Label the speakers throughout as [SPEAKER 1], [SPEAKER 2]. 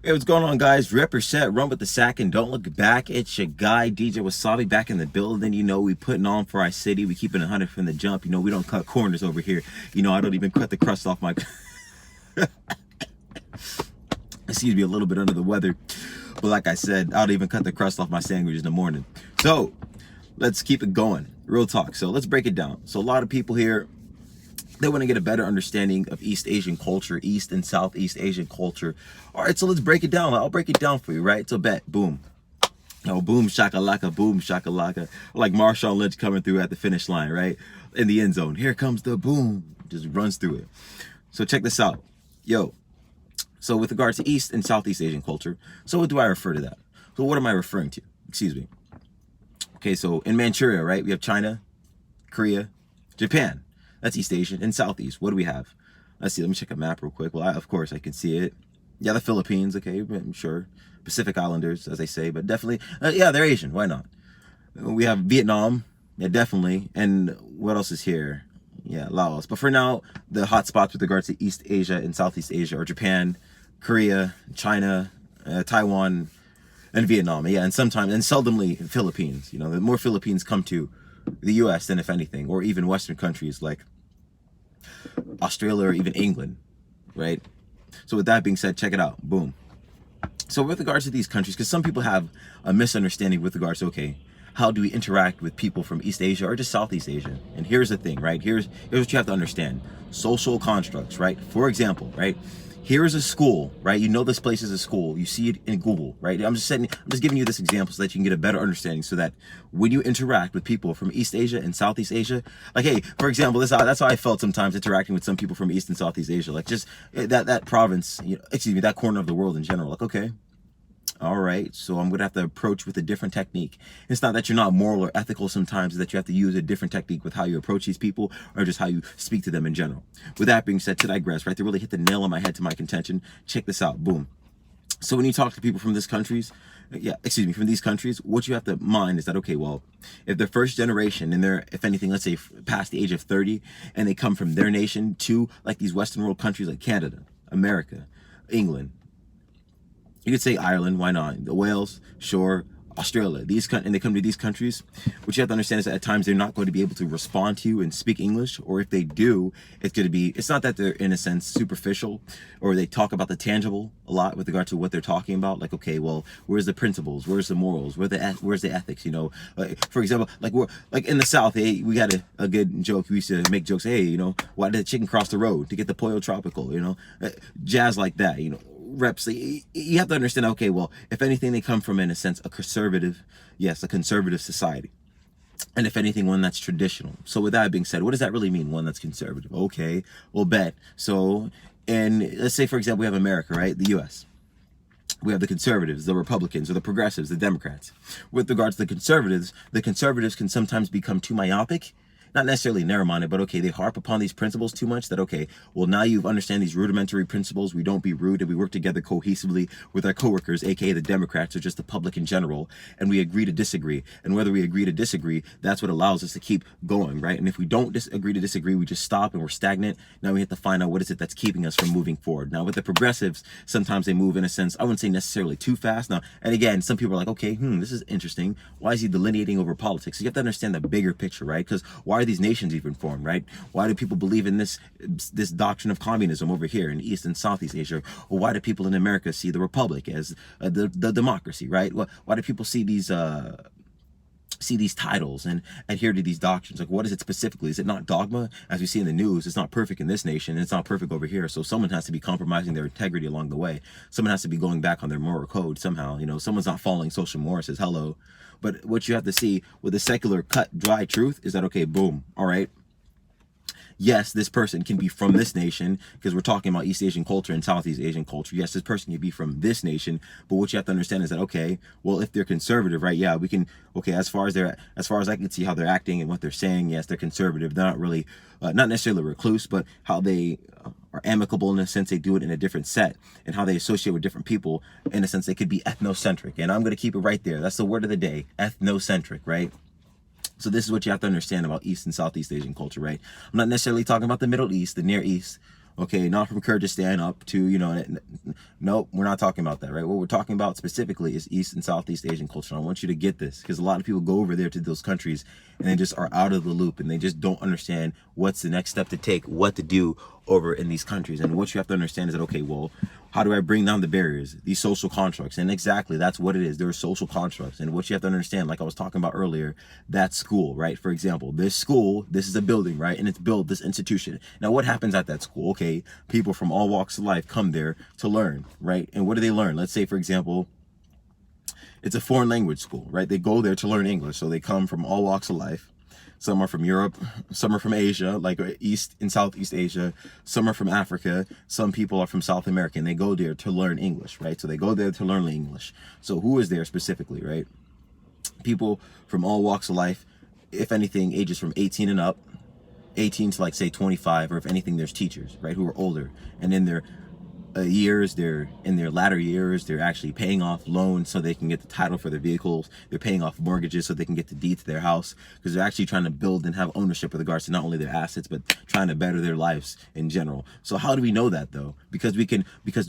[SPEAKER 1] Hey, what's going on, guys? Rep your set, run with the sack, and don't look back. It's your guy, DJ Wasabi, back in the building. You know, we putting on for our city. We keeping 100 from the jump. You know, we don't cut corners over here. You know, I don't even cut the crust off my... Excuse me, a little bit under the weather. But like I said, I don't even cut the crust off my sandwiches in the morning. So, let's keep it going. Real talk. So, let's break it down. So, a lot of people here, they want to get a better understanding of East Asian culture, East and Southeast Asian culture. All right, so let's break it down. I'll break it down for you, right? So bet, boom. Oh, boom shakalaka, like Marshawn Lynch coming through at the finish line, right? In the end zone. Here comes the boom. Just runs through it. So check this out. Yo. So with regards to East and Southeast Asian culture, so what do I refer to that? So what am I referring to? Excuse me. Okay, so in Manchuria, right? We have China, Korea, Japan. That's East Asian. And Southeast, what do we have? Let's see, let me check a map real quick. Well, of course, I can see it. Yeah, the Philippines, okay, I'm sure. Pacific Islanders, as they say, but definitely, yeah, they're Asian. Why not? We have Vietnam, yeah, definitely. And what else is here? Yeah, Laos. But for now, the hot spots with regards to East Asia and Southeast Asia are Japan, Korea, China, Taiwan, and Vietnam. Yeah, and sometimes, and seldomly, Philippines. You know, the more Philippines come to the U.S. than if anything, or even Western countries like Australia or even England, right? So with that being said, check it out. Boom. So with regards to these countries, because some people have a misunderstanding with regards to, okay, how do we interact with people from East Asia or just Southeast Asia? And here's the thing, right? Here's what you have to understand. Social constructs, right? For example, right? Here's a school, right? You know this place is a school. You see it in Google, right? I'm just giving you this example so that you can get a better understanding, so that when you interact with people from East Asia and Southeast Asia, like, hey, for example, that's how I felt sometimes interacting with some people from East and Southeast Asia, like just that province, you know, excuse me, that corner of the world in general. Like, okay, all right, so I'm gonna have to approach with a different technique. It's not that you're not moral or ethical sometimes, it's that you have to use a different technique with how you approach these people, or just how you speak to them in general. With that being said, to digress, right, to really hit the nail on my head to my contention, check this out, boom. So when you talk to people from these countries, from these countries, what you have to mind is that, okay, well, if they're first generation and they're, if anything, let's say past the age of 30, and they come from their nation to like these Western world countries like Canada, America, England, you could say Ireland, why not? The Wales, sure, Australia. And they come to these countries. What you have to understand is that at times they're not going to be able to respond to you and speak English, or if they do, it's not that they're in a sense superficial, or they talk about the tangible a lot with regard to what they're talking about. Like, okay, well, where's the principles? Where's the morals? Where's the ethics? You know, for example, we're like in the South, hey, we got a good joke. We used to make jokes. Hey, you know, why did the chicken cross the road? To get the pollo tropical? You know, jazz like that. You know. Reps, you have to understand, okay, well, if anything, they come from, in a sense, a conservative society, and if anything, one that's traditional. So with that being said, what does that really mean, one that's conservative? Okay, well, bet. So, and let's say, for example, we have America, right, the US. We have the conservatives, the Republicans, or the progressives, the Democrats. With regards to the conservatives can sometimes become too myopic, not necessarily narrow-minded, but okay, they harp upon these principles too much, that okay, well, now you understand these rudimentary principles. We don't be rude, and we work together cohesively with our coworkers, aka the Democrats, or just the public in general, and we agree to disagree. And whether we agree to disagree, that's what allows us to keep going, right? And if we don't agree to disagree, we just stop and we're stagnant. Now we have to find out what is it that's keeping us from moving forward. Now with the progressives, sometimes they move in a sense, I wouldn't say necessarily too fast. Now, and again, some people are like, okay, this is interesting. Why is he delineating over politics? So you have to understand the bigger picture, right? Because why are these nations even formed, right? Why do people believe in this doctrine of communism over here in East and Southeast Asia? Or why do people in America see the republic as the democracy, right? Why do people see these titles and adhere to these doctrines? Like, what is it specifically? Is it not dogma? As we see in the news, it's not perfect in this nation, and it's not perfect over here. So someone has to be compromising their integrity along the way. Someone has to be going back on their moral code somehow. You know, someone's not following social mores, says hello. But what you have to see with the secular cut dry truth is that, okay, boom, all right, yes, this person can be from this nation, because we're talking about East Asian culture and Southeast Asian culture. Yes, this person can be from this nation, but what you have to understand is that, okay, well, if they're conservative, right, yeah, we can, okay, as far as I can see how they're acting and what they're saying, yes, they're conservative. They're not really, not necessarily recluse, but how they are amicable in a sense. They do it in a different set, and how they associate with different people in a sense. They could be ethnocentric, and I'm going to keep it right there. That's the word of the day, ethnocentric, right? So this is what you have to understand about East and Southeast Asian culture, right? I'm not necessarily talking about the Middle East, the Near East, okay, not from Kyrgyzstan up to, you know, Nope, we're not talking about that, right? What we're talking about specifically is East and Southeast Asian culture. I want you to get this, because a lot of people go over there to those countries and they just are out of the loop, and they just don't understand what's the next step to take, what to do over in these countries. And what you have to understand is that, okay, well, how do I bring down the barriers, these social constructs? And exactly, that's what it is. There are social constructs. And what you have to understand, like I was talking about earlier, that school, right? For example, this school, this is a building, right? And it's built, this institution. Now, what happens at that school? Okay, people from all walks of life come there to learn, right? And what do they learn? Let's say, for example, it's a foreign language school, right? They go there to learn English. So they come from all walks of life. Some are from Europe, some are from Asia, like East and Southeast Asia. Some are from Africa. Some people are from South America, and they go there to learn English, right? So they go there to learn English. So who is there specifically, right? People from all walks of life, if anything, ages from 18 and up, 18 to like say 25, or if anything, there's teachers, right, who are older, and in their they're in their latter years, they're actually paying off loans so they can get the title for their vehicles. They're paying off mortgages so they can get the deed to their house, because they're actually trying to build and have ownership with regards to not only their assets, but trying to better their lives in general. So how do we know that though? Because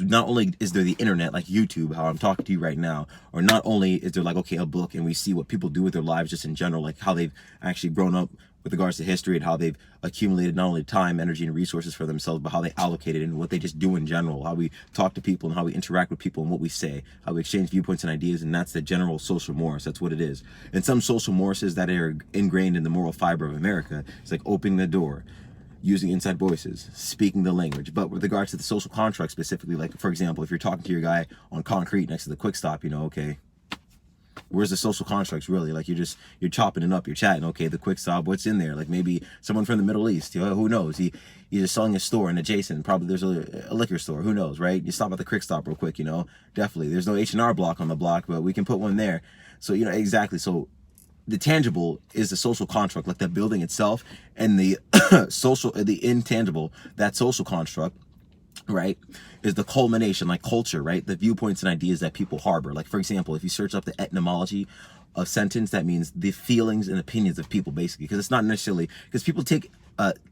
[SPEAKER 1] not only is there the internet, like YouTube, how I'm talking to you right now, or not only is there like, okay, a book, and we see what people do with their lives just in general, like how they've actually grown up with regards to history, and how they've accumulated not only time, energy, and resources for themselves, but how they allocate it and what they just do in general, how we talk to people and how we interact with people and what we say, how we exchange viewpoints and ideas. And that's the general social mores. That's what it is. And some social mores that are ingrained in the moral fiber of America, it's like opening the door, using inside voices, speaking the language. But with regards to the social contract specifically, like for example, if you're talking to your guy on concrete next to the quick stop, okay, where's the social constructs really? Like you're chopping it up, you're chatting. Okay, the quick stop, what's in there? Like maybe someone from the Middle East, who knows? He's just selling a store, and adjacent probably there's a liquor store, who knows, right? You stop at the quick stop real quick, definitely. There's no H&R Block on the block, but we can put one there. So exactly. So the tangible is the social construct, like the building itself, and the the intangible, that social construct, right, is the culmination, like culture, right? The viewpoints and ideas that people harbor. Like, for example, if you search up the etymology of sentence, that means the feelings and opinions of people, basically, because it's not necessarily, because people take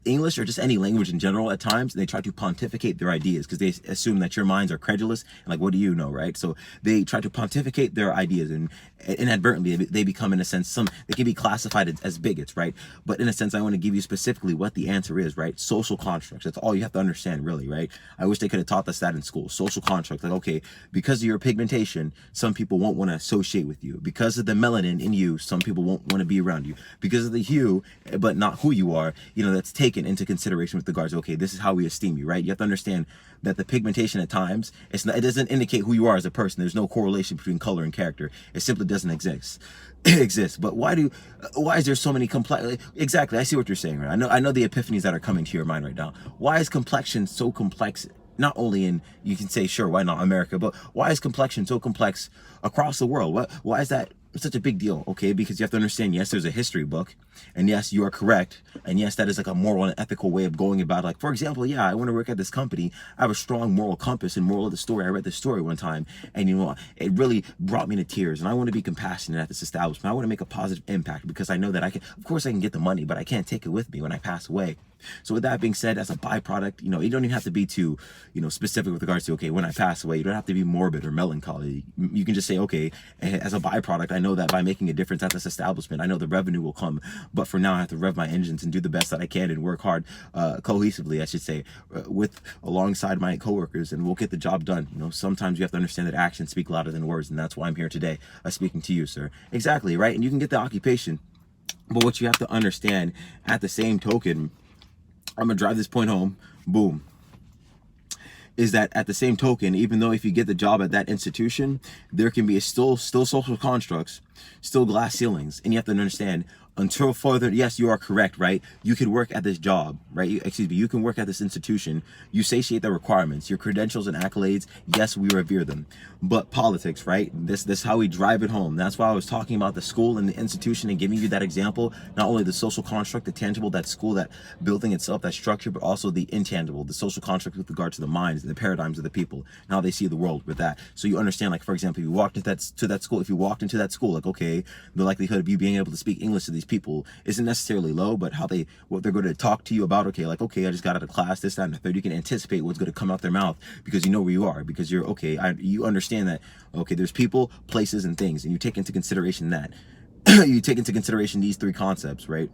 [SPEAKER 1] English or just any language in general at times, and they try to pontificate their ideas because they assume that your minds are credulous and like, what do you know, right? So they try to pontificate their ideas, and inadvertently they become, in a sense, they can be classified as bigots, right? But in a sense, I want to give you specifically what the answer is, right? Social constructs. That's all you have to understand, really, right? I wish they could have taught us that in school. Social constructs, like, okay, because of your pigmentation, some people won't want to associate with you. Because of the melanin in you, some people won't want to be around you. Because of the hue, but not who you are, that's taken into consideration with regards to, okay, this is how we esteem you, right? You have to understand that the pigmentation at times, it doesn't indicate who you are as a person. There's no correlation between color and character. It simply doesn't exist. It exists. But why is there so many complex? Exactly. I see what you're saying, right? I know the epiphanies that are coming to your mind right now. Why is complexion so complex? Not only in, you can say, sure, why not America, but why is complexion so complex across the world? Why is that such a big deal? Okay, because you have to understand, yes, there's a history book, and yes, you are correct, and yes, that is like a moral and ethical way of going about it. Like, for example, yeah, I want to work at this company. I have a strong moral compass and moral of the story. I read this story one time, and it really brought me to tears, and I want to be compassionate at this establishment. I want to make a positive impact, because I know that of course I can get the money, but I can't take it with me when I pass away. So with that being said, as a byproduct, you don't even have to be too, specific with regards to, okay, when I pass away, you don't have to be morbid or melancholy. You can just say, okay, as a byproduct, I know that by making a difference at this establishment, I know the revenue will come. But for now, I have to rev my engines and do the best that I can and work hard, cohesively, I should say, alongside my coworkers, and we'll get the job done. Sometimes you have to understand that actions speak louder than words, and that's why I'm here today, speaking to you, sir. Exactly, right? And you can get the occupation, but what you have to understand, at the same token, I'm gonna drive this point home, boom, is that at the same token, even though if you get the job at that institution, there can be still social constructs, still glass ceilings, and you have to understand, until further, yes, you are correct, right? You could work at this job, right? You can work at this institution. You satiate the requirements, your credentials and accolades. Yes, we revere them. But politics, right? This how we drive it home. That's why I was talking about the school and the institution and giving you that example. Not only the social construct, the tangible, that school, that building itself, that structure, but also the intangible, the social construct with regard to the minds and the paradigms of the people and how they see the world with that. So you understand, like, for example, if you walked into that school, like, okay, the likelihood of you being able to speak English to these people isn't necessarily low, but what they're going to talk to you about. Okay, like, okay, I just got out of class, this, that, and the third. You can anticipate what's going to come out their mouth because you know where you are, because you're okay. You understand that, okay, there's people, places, and things, and you take into consideration that. You take into consideration these three concepts, right?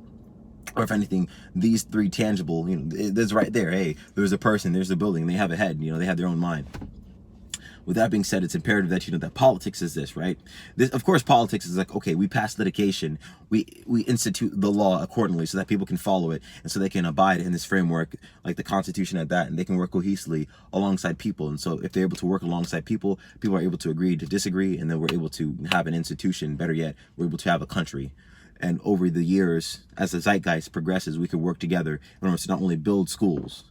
[SPEAKER 1] Or if anything, these three tangible, there's right there. Hey, there's a person, there's a building, they have a head, they have their own mind. With that being said, it's imperative that that politics is this, right? This, of course, politics is like, okay, we pass litigation, we institute the law accordingly so that people can follow it and so they can abide in this framework, like the Constitution at that, and they can work cohesively alongside people. And so if they're able to work alongside people, people are able to agree to disagree, and then we're able to have an institution. Better yet, we're able to have a country. And over the years, as the zeitgeist progresses, we can work together in order to not only build schools,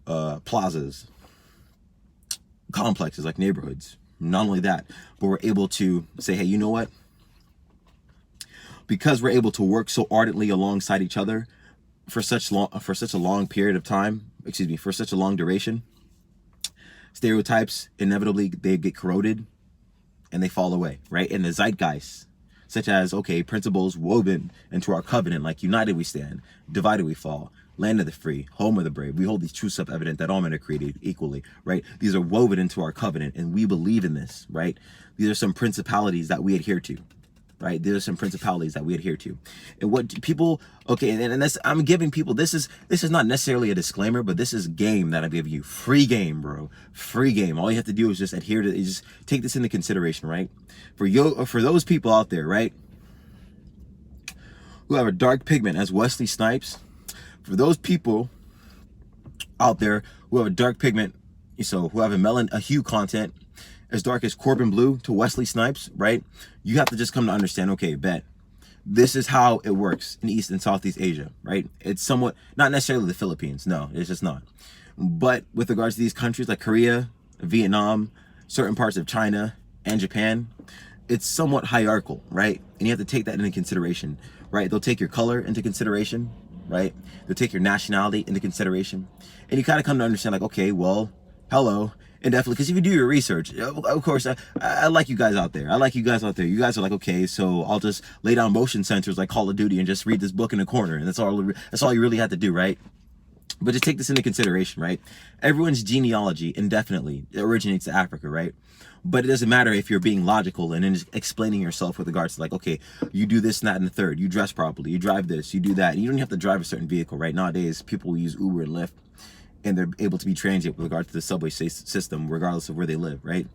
[SPEAKER 1] plazas, complexes like neighborhoods. Not only that, but we're able to say, hey, you know what? Because we're able to work so ardently alongside each other for such a long period of time, for such a long duration, stereotypes inevitably they get corroded and they fall away, right? And the zeitgeist, such as, okay, principles woven into our covenant, like united we stand, divided we fall, land of the free, home of the brave. We hold these truths up evident that all men are created equally, right? These are woven into our covenant, and we believe in this, right? These are some principalities that we adhere to, right? These are some principalities that we adhere to. And what people, okay, and that's, I'm giving people, this is not necessarily a disclaimer, but this is game that I'm giving you. Free game, bro. Free game. All you have to do is just adhere to, just take this into consideration, right? For those people out there, right, who have a dark pigment as Wesley Snipes, for those people out there who have a dark pigment, so who have a hue content as dark as Corbin Blue to Wesley Snipes, right? You have to just come to understand, okay, bet. This is how it works in East and Southeast Asia, right? It's somewhat, not necessarily the Philippines, no, it's just not. But with regards to these countries like Korea, Vietnam, certain parts of China, and Japan, it's somewhat hierarchical, right? And you have to take that into consideration, right? They'll take your color into consideration, right? They'll take your nationality into consideration. And you kind of come to understand, like, okay, well, hello. And definitely, because if you do your research, of course, I like you guys out there. I like you guys out there. You guys are like, okay, so I'll just lay down motion sensors like Call of Duty and just read this book in the corner. And that's all you really have to do, right? But just take this into consideration, right? Everyone's genealogy indefinitely originates to Africa, right? But it doesn't matter if you're being logical and then just explaining yourself with regards to, like, okay, you do this and that and the third, you dress properly, you drive this, you do that. And you don't have to drive a certain vehicle, right? Nowadays, people use Uber and Lyft, and they're able to be transient with regard to the subway system, regardless of where they live, right?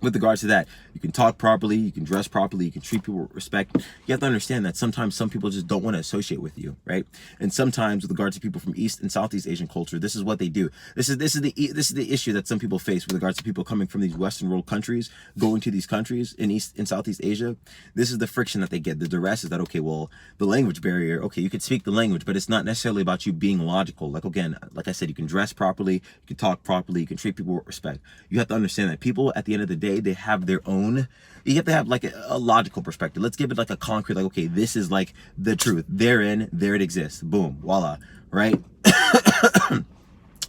[SPEAKER 1] With regards to that, you can talk properly, you can dress properly, you can treat people with respect. You have to understand that sometimes some people just don't want to associate with you, right? And sometimes with regards to people from East and Southeast Asian culture, this is what they do. This is the issue that some people face with regards to people coming from these Western world countries, going to these countries in East and Southeast Asia. This is the friction that they get. The duress is that, okay, well, the language barrier, okay, you can speak the language, but it's not necessarily about you being logical. Like, again, like I said, you can dress properly, you can talk properly, you can treat people with respect. You have to understand that people, at the end of the day, they have their own, you have to have like a logical perspective. Let's give it like a concrete, like, okay, this is like the truth. Therein, there it exists. Boom, voila, right?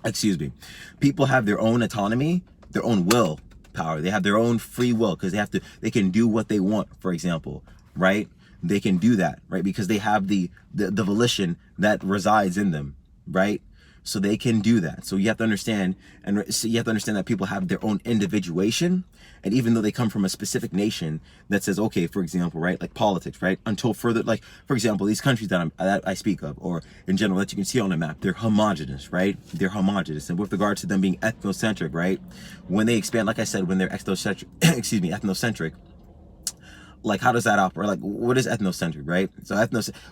[SPEAKER 1] Excuse me. People have their own autonomy, their own will power. They have their own free will because they can do what they want, for example, right? They can do that, right? Because they have the volition that resides in them, right? So they can do that. So you have to understand, that people have their own individuation. And even though they come from a specific nation that says, okay, for example, right, like politics, right, until further, like, for example, these countries that I speak of, or in general that you can see on the map, they're homogenous, right? They're homogenous. And with regards to them being ethnocentric, right, when they expand, like I said, when they're ethnocentric, ethnocentric, like, how does that operate? Like, what is ethnocentric, right? So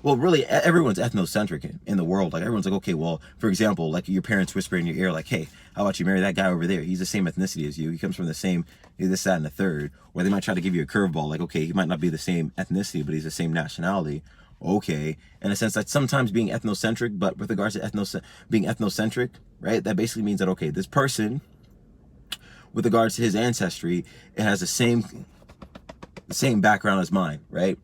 [SPEAKER 1] well, really, everyone's ethnocentric in the world. Like, everyone's like, okay, well, for example, like your parents whisper in your ear, like, hey, how about you marry that guy over there? He's the same ethnicity as you. He comes from the same, this, that, and the third. Or they might try to give you a curveball, like, okay, he might not be the same ethnicity, but he's the same nationality. Okay, in a sense, like sometimes being ethnocentric, but with regards to being ethnocentric, right? That basically means that, okay, this person, with regards to his ancestry, it has the same background as mine, right?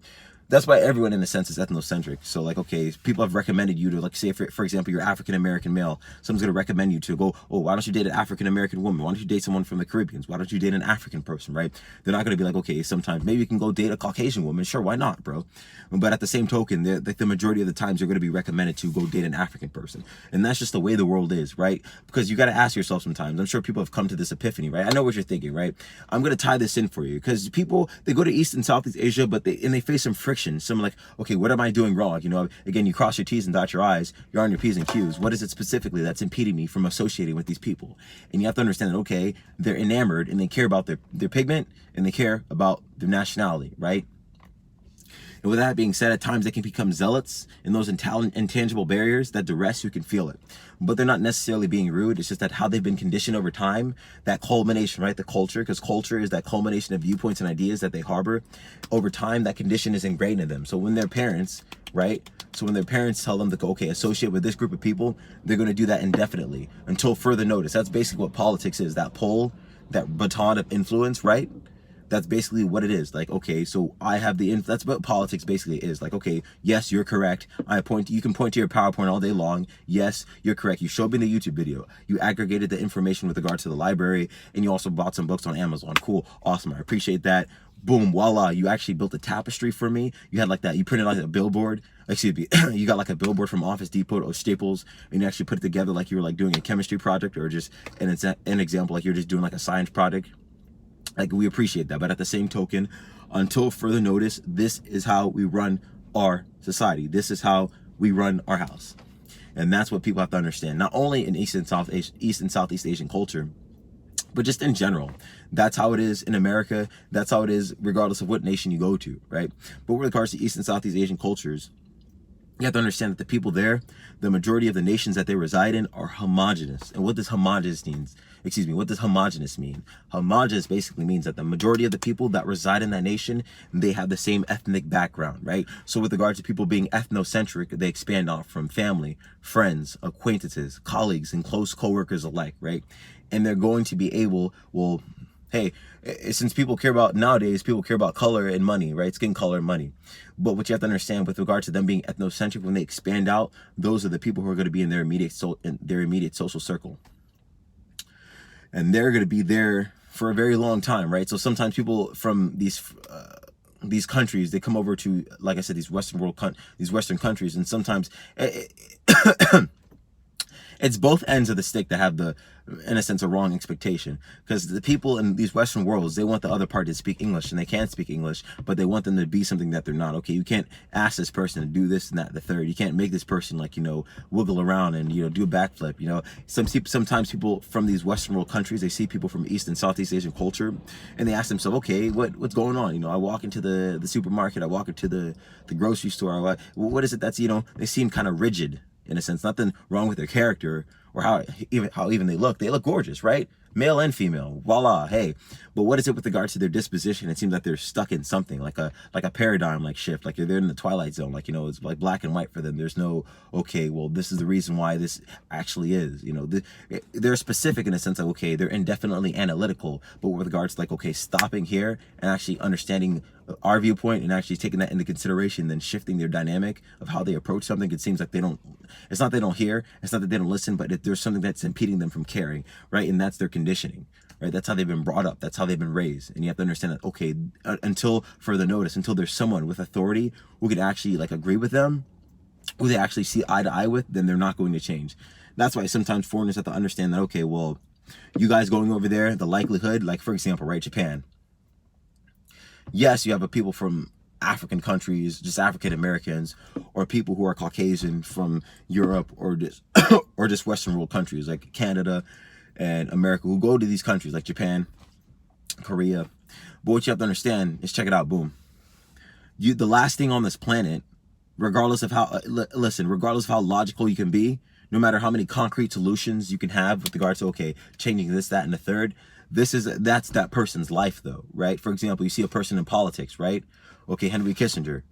[SPEAKER 1] That's why everyone in a sense is ethnocentric. So like, okay, people have recommended you to, like, say for example, you're African American male. Someone's gonna recommend you to go, oh, why don't you date an African American woman? Why don't you date someone from the Caribbeans? Why don't you date an African person, right? They're not gonna be like, okay, sometimes maybe you can go date a Caucasian woman. Sure, why not, bro? But at the same token, the majority of the times you're gonna be recommended to go date an African person, and that's just the way the world is, right? Because you got to ask yourself sometimes. I'm sure people have come to this epiphany, right? I know what you're thinking, right? I'm gonna tie this in for you because people, they go to East and Southeast Asia, but they face some friction. Some like, okay, what am I doing wrong? You know, again, you cross your T's and dot your I's, you're on your P's and Q's. What is it specifically that's impeding me from associating with these people? And you have to understand that, okay, they're enamored and they care about their pigment and they care about their nationality, right? And with that being said, at times they can become zealots in those intangible barriers that duress, you can feel it. But they're not necessarily being rude. It's just that how they've been conditioned over time, that culmination, right? The culture, because culture is that culmination of viewpoints and ideas that they harbor. Over time, that condition is ingrained in them. So when their parents, right? So when their parents tell them to go, okay, associate with this group of people, they're going to do that indefinitely until further notice. That's basically what politics is, that pull, that baton of influence, right? That's basically what it is. Like, okay, so I have that's what politics basically is. Like, okay, yes, you're correct. You can point to your PowerPoint all day long. Yes, you're correct. You showed me the YouTube video. You aggregated the information with regard to the library, and you also bought some books on Amazon. Cool, awesome, I appreciate that. Boom, voila, you actually built a tapestry for me. You had like that, you printed like a billboard. Excuse me, you got like a billboard from Office Depot or Staples, and you actually put it together like you were like doing a chemistry project, or just an example, like you're just doing like a science project. Like, we appreciate that, but at the same token, until further notice, this is how we run our society. This is how we run our house. And that's what people have to understand, not only in East and Southeast Asian culture, but just in general. That's how it is in America. That's how it is regardless of what nation you go to, right? But with regards to East and Southeast Asian cultures, you have to understand that the people there, the majority of the nations that they reside in, are homogenous. And what does homogenous means? What does homogenous mean? Homogenous basically means that the majority of the people that reside in that nation, they have the same ethnic background, right? So with regards to people being ethnocentric, they expand off from family, friends, acquaintances, colleagues, and close coworkers alike, right? And they're going to be able, well, hey, since people care about, nowadays, people care about color and money, right? Skin color and money. But what you have to understand with regard to them being ethnocentric, when they expand out, those are the people who are going to be in their immediate social circle. And they're going to be there for a very long time, right? So sometimes people from these countries, they come over to, like I said, these Western countries, and sometimes it's both ends of the stick that have the, in a sense, a wrong expectation. Because the people in these Western worlds, they want the other party to speak English, and they can't speak English, but they want them to be something that they're not. Okay, you can't ask this person to do this and that, the third. You can't make this person, like, you know, wiggle around and, you know, do a backflip. You know, sometimes people from these Western world countries, they see people from East and Southeast Asian culture, and they ask themselves, okay, what's going on? You know, I walk into the supermarket, I walk into the grocery store. What is it that's, you know, they seem kind of rigid. In a sense, nothing wrong with their character or how even they look. They look gorgeous, right? Male and female, voila, hey. But what is it with regards to their disposition? It seems like they're stuck in something, like a paradigm like shift, like they're in the twilight zone, like, you know, it's like black and white for them. There's no, okay, well, this is the reason why this actually is, you know. They're specific in a sense of, okay, they're indefinitely analytical, but with regards to, like, okay, stopping here and actually understanding our viewpoint and actually taking that into consideration, then shifting their dynamic of how they approach something. It seems like they don't, it's not they don't hear, it's not that they don't listen, but there's something that's impeding them from caring, right? And that's their conditioning, right? That's how they've been brought up, that's how they've been raised. And you have to understand that, okay, until further notice, until there's someone with authority who can actually, like, agree with them, who they actually see eye to eye with, then they're not going to change. That's why sometimes foreigners have to understand that, okay, well, you guys going over there, the likelihood, like, for example, right, Japan. Yes, you have people from African countries, just African Americans, or people who are Caucasian from Europe, or just or just Western world countries like Canada and America, who go to these countries like Japan, Korea. But what you have to understand is, check it out, boom. The last thing on this planet, regardless of how regardless of how logical you can be, no matter how many concrete solutions you can have with regards to, okay, changing this, that, and the third, that's that person's life, though, right? For example, you see a person in politics, right? Okay, Henry Kissinger,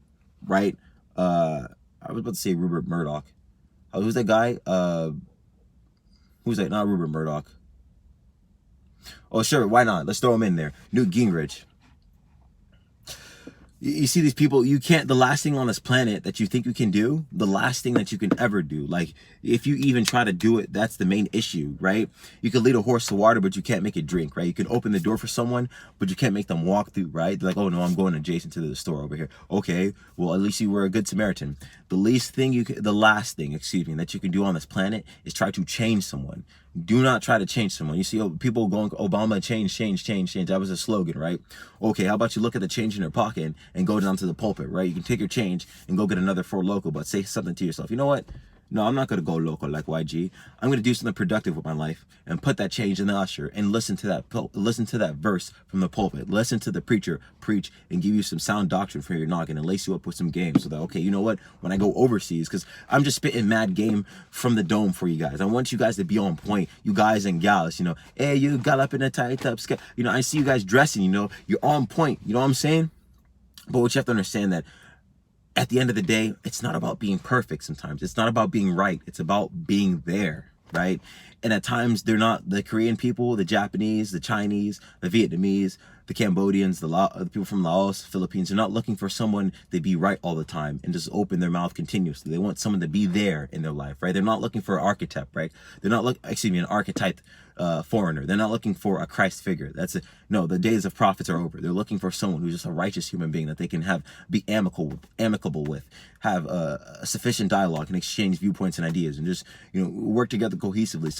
[SPEAKER 1] right? I was about to say Rupert Murdoch. Who's that guy? Who's that? Not Rupert Murdoch. Oh, sure, why not? Let's throw him in there. Newt Gingrich. You see these people, you can't, the last thing on this planet that you think you can do, the last thing that you can ever do, like if you even try to do it, that's the main issue, right? You can lead a horse to water, but you can't make it drink, right? You can open the door for someone, but you can't make them walk through, right? They're like, oh no, I'm going adjacent to the store over here. Okay, well, at least you were a good Samaritan. The last thing, excuse me, that you can do on this planet is try to change someone. Do not try to change someone. You see people going, Obama, change. That was a slogan, right? Okay, how about you look at the change in their pocket and go down to the pulpit, right? You can take your change and go get another Four Loko, but say something to yourself. You know what? No, I'm not going to go local like YG. I'm going to do something productive with my life and put that change in the usher and listen to that verse from the pulpit. Listen to the preacher preach and give you some sound doctrine for your noggin and lace you up with some game so that, okay, you know what? When I go overseas, because I'm just spitting mad game from the dome for you guys. I want you guys to be on point, you guys and gals, you know. Hey, you got up in a tight up skirt. You know, I see you guys dressing, you know. You're on point. You know what I'm saying? But what you have to understand that at the end of the day, it's not about being perfect sometimes. It's not about being right. It's about being there, right? And at times, they're not the Korean people, the Japanese, the Chinese, the Vietnamese, the Cambodians, the people from Laos, Philippines. They're not looking for someone to be right all the time and just open their mouth continuously. They want someone to be there in their life, right? They're not looking for an archetype, right? They're not an archetype foreigner. They're not looking for a Christ figure. No, the days of prophets are over. They're looking for someone who's just a righteous human being that they can be amicable with, have a sufficient dialogue and exchange viewpoints and ideas, and just, you know, work together cohesively.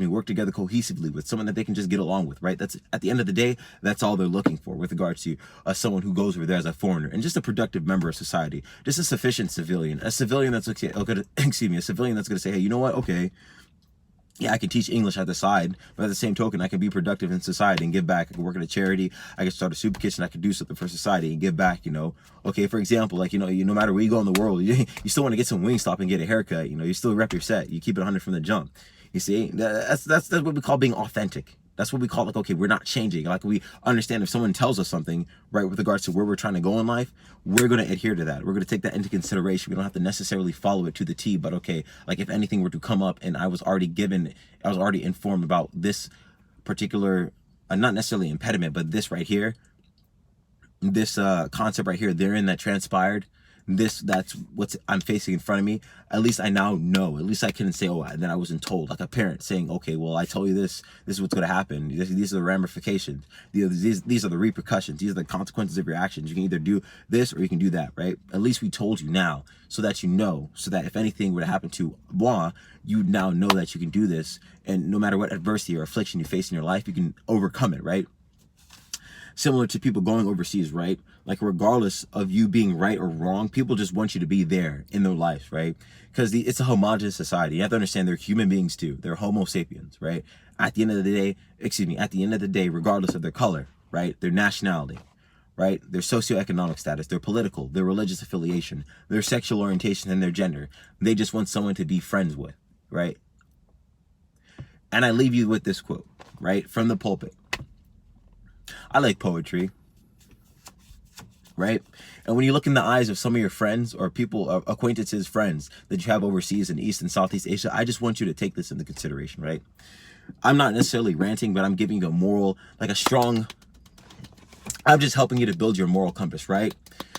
[SPEAKER 1] Work together cohesively with someone that they can just get along with, right? That's at the end of the day, that's all they're looking for with regards to someone who goes over there as a foreigner and just a productive member of society, just a sufficient civilian, a civilian that's okay, a civilian that's going to say, hey, you know what? Okay, yeah, I can teach English at the side, but at the same token, I can be productive in society and give back. I can work at a charity. I can start a soup kitchen. I can do something for society and give back, you know. Okay, for example, like, you know, no matter where you go in the world, you still want to get some Wingstop and get a haircut. You know, you still rep your set. You keep it 100 from the jump. You see, that's what we call being authentic. That's what we call, like, okay, we're not changing. Like, we understand if someone tells us something, right, with regards to where we're trying to go in life, we're going to adhere to that. We're going to take that into consideration. We don't have to necessarily follow it to the T, but okay, like if anything were to come up and I was already informed about this particular, not necessarily impediment, but this right here, this concept right here, therein that transpired, that's what I'm facing in front of me. At least I now know. At least I can say, oh, and then I wasn't told. Like a parent saying, okay, well, I told you this is what's going to happen. These are the ramifications. These are the repercussions. These are the consequences of your actions. You can either do this or you can do that, right? At least we told you now so that you know, so that if anything were to happen to moi, you now know that you can do this. And no matter what adversity or affliction you face in your life, you can overcome it, right? Similar to people going overseas, right? Like regardless of you being right or wrong, people just want you to be there in their lives, right? Because it's a homogenous society. You have to understand they're human beings too. They're Homo sapiens, right? At the end of the day, regardless of their color, right? Their nationality, right? Their socioeconomic status, their political, their religious affiliation, their sexual orientation, and their gender. They just want someone to be friends with, right? And I leave you with this quote, right? From the pulpit. I like poetry, right? And when you look in the eyes of some of your friends or people, acquaintances, friends that you have overseas in East and Southeast Asia, I just want you to take this into consideration, right? I'm not necessarily ranting, but I'm giving you a moral, I'm just helping you to build your moral compass, right?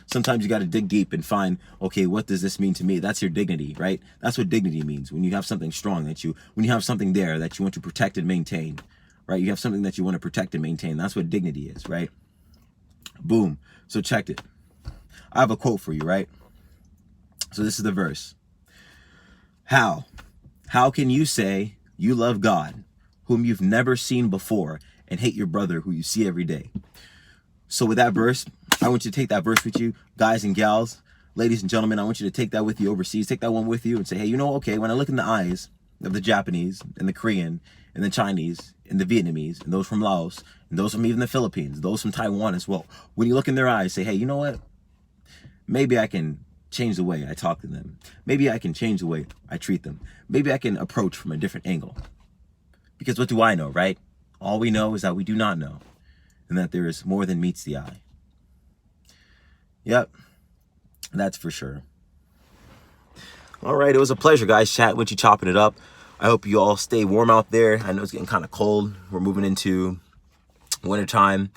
[SPEAKER 1] Sometimes you got to dig deep and find, okay, what does this mean to me? That's your dignity, right? That's what dignity means. When you have something strong when you have something there that you want to protect and maintain, right? You have something that you want to protect and maintain. That's what dignity is, right? Boom. So check it. I have a quote for you, right? So this is the verse. How can you say you love God, whom you've never seen before, and hate your brother who you see every day? So with that verse, I want you to take that verse with you, guys and gals, ladies and gentlemen. I want you to take that with you overseas. Take that one with you and say, hey, you know, okay, when I look in the eyes of the Japanese and the Korean and the Chinese and the Vietnamese and those from Laos and those from even the Philippines, those from Taiwan as well, when you look in their eyes, say, hey, you know what? Maybe I can change the way I talk to them. Maybe I can change the way I treat them. Maybe I can approach from a different angle. Because what do I know, right? All we know is that we do not know, and that there is more than meets the eye. Yep, that's for sure. All right, it was a pleasure, guys, chatting with you, chopping it up. I hope you all stay warm out there. I know it's getting kind of cold. We're moving into wintertime.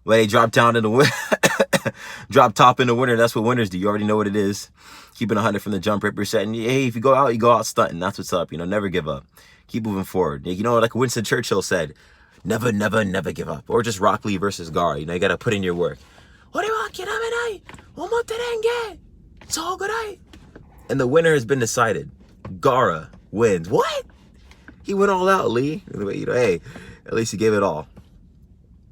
[SPEAKER 1] When they drop down to the drop top in the winter. That's what winners do. You already know what it is. Keeping 100 from the jump, rip, reset. And hey, if you go out, you go out stunting. That's what's up. You know, never give up. Keep moving forward. You know, like Winston Churchill said, never, never, never give up. Or just Rock Lee versus Gar. You know, you got to put in your work. And the winner has been decided. Gara wins. What? He went all out, Lee. You know, hey, at least he gave it all.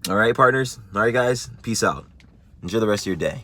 [SPEAKER 1] All right, partners. All right, guys. Peace out. Enjoy the rest of your day.